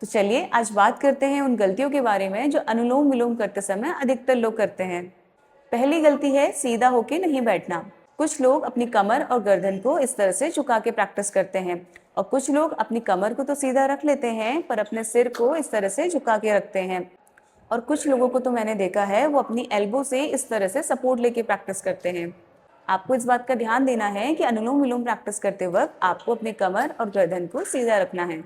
तो चलिए आज बात करते हैं उन गलतियों के बारे में जो अनुलोम विलोम करते समय अधिकतर लोग करते हैं। पहली गलती है सीधा होके नहीं बैठना। कुछ लोग अपनी कमर और गर्दन को इस तरह से झुका के प्रैक्टिस करते हैं और कुछ लोग अपनी कमर को तो सीधा रख लेते हैं पर अपने सिर को इस तरह से झुका के रखते हैं। और कुछ लोगों को तो मैंने देखा है वो अपनी एल्बो से इस तरह से सपोर्ट लेके प्रैक्टिस करते हैं। आपको इस बात का ध्यान देना है कि अनुलोम विलोम प्रैक्टिस करते वक्त आपको अपनी कमर और गर्दन को सीधा रखना है।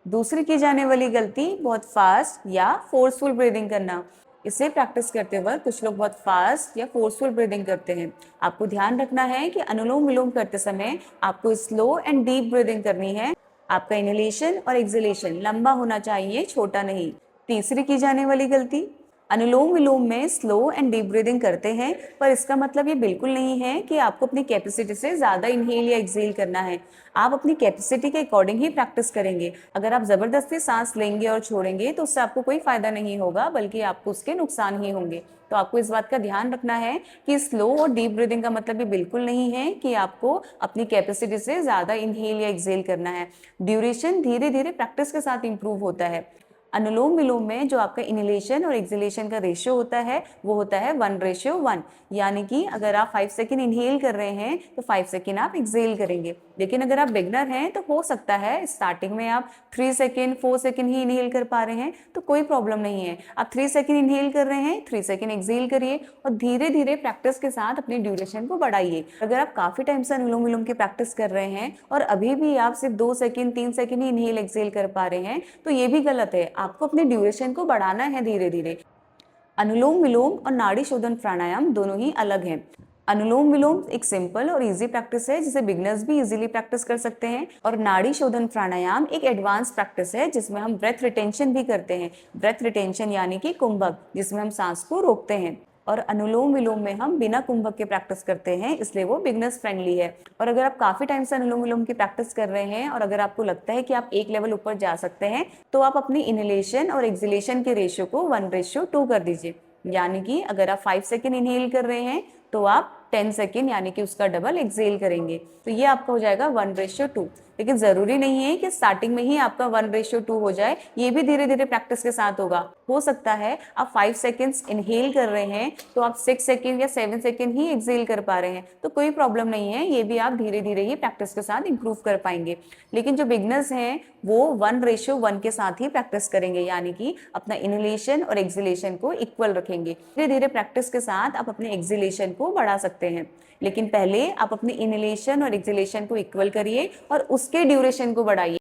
दूसरी की जाने वाली गलती बहुत फास्ट या फोर्सफुल ब्रीदिंग करना। इसे प्रैक्टिस करते वक्त कुछ लोग बहुत फास्ट या फोर्सफुल ब्रीदिंग करते हैं। आपको ध्यान रखना है कि अनुलोम विलोम करते समय आपको स्लो एंड डीप ब्रीदिंग करनी है। आपका इनहेलेशन और एक्सहेलेशन लंबा होना चाहिए, छोटा नहीं। तीसरी की जाने वाली गलती, अनुलोम विलोम में स्लो एंड डीप ब्रीदिंग करते हैं पर इसका मतलब ये बिल्कुल नहीं है कि आपको अपनी कैपेसिटी से ज़्यादा इनहेल या एक्सहेल करना है। आप अपनी कैपेसिटी के अकॉर्डिंग ही प्रैक्टिस करेंगे। अगर आप ज़बरदस्ती सांस लेंगे और छोड़ेंगे तो उससे आपको कोई फ़ायदा नहीं होगा, बल्कि आपको उसके नुकसान ही होंगे। तो आपको इस बात का ध्यान रखना है कि स्लो और डीप ब्रीदिंग का मतलब ये बिल्कुल नहीं है कि आपको अपनी कैपेसिटी से ज़्यादा इनहेल या एक्सहेल करना है। ड्यूरेशन धीरे धीरे प्रैक्टिस के साथ इंप्रूव होता है। अनुलोम विलोम में जो आपका इनहेलेशन और एक्सहेलेशन का रेशियो होता है वो होता है 1:1, यानी कि अगर आप 5 सेकेंड इनहेल कर रहे हैं तो 5 सेकेंड आप एक्सहेल करेंगे। लेकिन अगर आप बिगनर हैं तो हो सकता है स्टार्टिंग में आप 3 सेकेंड 4 सेकेंड ही इनहेल कर पा रहे हैं, तो कोई प्रॉब्लम नहीं है। आप 3 सेकेंड इनहेल कर रहे हैं, 3 सेकेंड एक्सहेल करिए और धीरे धीरे प्रैक्टिस के साथ अपनी ड्यूरेशन को बढ़ाइए। अगर आप काफ़ी टाइम से अनुलोम विलोम की प्रैक्टिस कर रहे हैं और अभी भी आप सिर्फ 2 सेकेंड 3 सेकेंड ही इनहेल एक्सहेल कर पा रहे हैं तो ये भी गलत है। आपको अपने ड्यूरेशन को बढ़ाना है धीरे धीरे। अनुलोम विलोम और नाड़ी शोधन प्राणायाम दोनों ही अलग हैं। अनुलोम विलोम एक सिंपल और इजी प्रैक्टिस है जिसे बिगनर्स भी इजीली प्रैक्टिस कर सकते हैं, और नाड़ी शोधन प्राणायाम एक एडवांस प्रैक्टिस है जिसमें हम ब्रेथ रिटेंशन भी करते हैं। ब्रेथ रिटेंशन यानी कि कुंभक, जिसमें हम सांस को रोकते हैं। और अनुलोम विलोम में हम बिना कुंभक के प्रैक्टिस करते हैं, इसलिए वो बिगनर्स फ्रेंडली है। और अगर आप काफी टाइम से अनुलोम विलोम की प्रैक्टिस कर रहे हैं और अगर आपको लगता है कि आप एक लेवल ऊपर जा सकते हैं तो आप अपनी इनहेलेशन और एक्सहेलेशन के रेशियो को 1:2 कर दीजिए। यानी कि अगर आप 5 सेकेंड इनहेल कर रहे हैं तो आप 10 सेकेंड यानी कि उसका डबल एक्सहेल करेंगे, तो ये आपका हो जाएगा 1:2। लेकिन जरूरी नहीं है कि स्टार्टिंग में ही आपका 1:2 हो जाए, ये भी धीरे धीरे प्रैक्टिस के साथ होगा। हो सकता है आप 5 सेकेंड्स इनहेल कर रहे हैं तो आप 6 सेकेंड या 7 सेकेंड ही एक्सहेल कर पा रहे हैं, तो कोई प्रॉब्लम नहीं है, ये भी आप धीरे धीरे ही प्रैक्टिस के साथ इंप्रूव कर पाएंगे। लेकिन जो बिगनर्स हैं वो 1:1 के साथ ही प्रैक्टिस करेंगे, यानी कि अपना इनहेलेशन और एक्सहेलेशन को इक्वल रखेंगे। धीरे धीरे प्रैक्टिस के साथ आप अपने एक्सहेलेशन को बढ़ा सकते हैं, लेकिन पहले आप अपने इनहेलेशन और एक्सहेलेशन को इक्वल करिए और उसके ड्यूरेशन को बढ़ाइए।